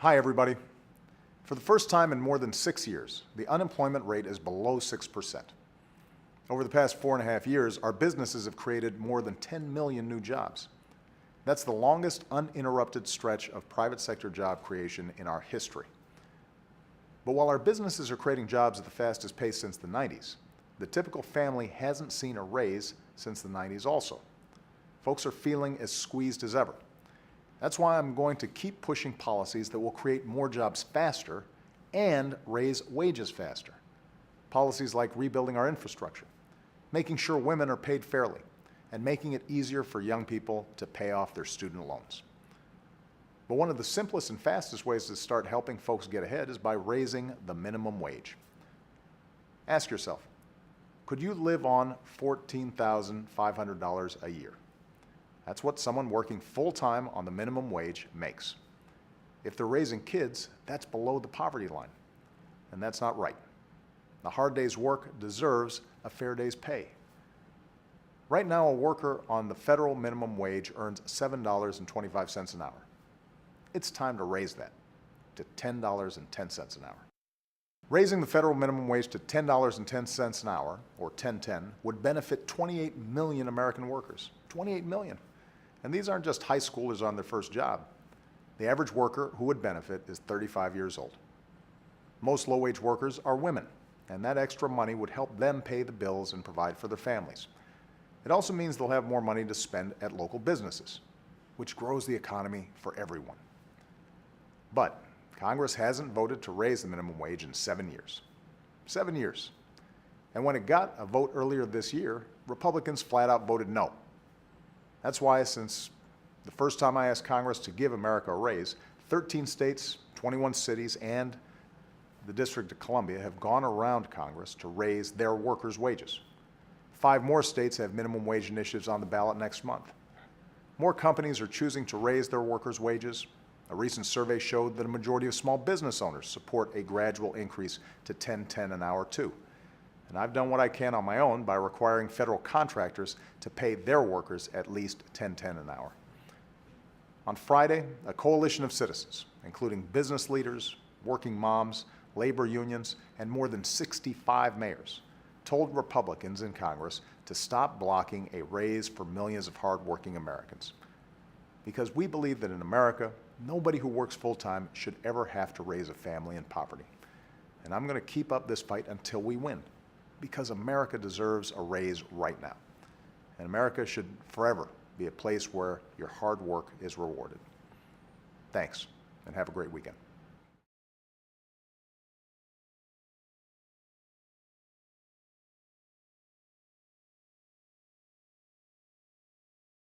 Hi, everybody. For the first time in more than 6 years, the unemployment rate is below 6%. Over the past 4.5 years, our businesses have created more than 10 million new jobs. That's the longest uninterrupted stretch of private sector job creation in our history. But while our businesses are creating jobs at the fastest pace since the 90s, the typical family hasn't seen a raise since the 90s also. Folks are feeling as squeezed as ever. That's why I'm going to keep pushing policies that will create more jobs faster and raise wages faster. Policies like rebuilding our infrastructure, making sure women are paid fairly, and making it easier for young people to pay off their student loans. But one of the simplest and fastest ways to start helping folks get ahead is by raising the minimum wage. Ask yourself, could you live on $14,500 a year? That's what someone working full-time on the minimum wage makes. If they're raising kids, that's below the poverty line, and that's not right. A hard day's work deserves a fair day's pay. Right now, a worker on the federal minimum wage earns $7.25 an hour. It's time to raise that to $10.10 an hour. Raising the federal minimum wage to $10.10 an hour, or $10.10, would benefit 28 million American workers. 28 million. And these aren't just high schoolers on their first job. The average worker who would benefit is 35 years old. Most low-wage workers are women, and that extra money would help them pay the bills and provide for their families. It also means they'll have more money to spend at local businesses, which grows the economy for everyone. But Congress hasn't voted to raise the minimum wage in 7 years. 7 years. And when it got a vote earlier this year, Republicans flat out voted no. That's why, since the first time I asked Congress to give America a raise, 13 states, 21 cities, and the District of Columbia have gone around Congress to raise their workers' wages. 5 more states have minimum wage initiatives on the ballot next month. More companies are choosing to raise their workers' wages. A recent survey showed that a majority of small business owners support a gradual increase to $10.10 an hour too. And I've done what I can on my own by requiring federal contractors to pay their workers at least $10.10 an hour. On Friday, a coalition of citizens, including business leaders, working moms, labor unions, and more than 65 mayors, told Republicans in Congress to stop blocking a raise for millions of hardworking Americans. Because we believe that in America, nobody who works full-time should ever have to raise a family in poverty. And I'm going to keep up this fight until we win, because America deserves a raise right now. And America should forever be a place where your hard work is rewarded. Thanks, and have a great weekend.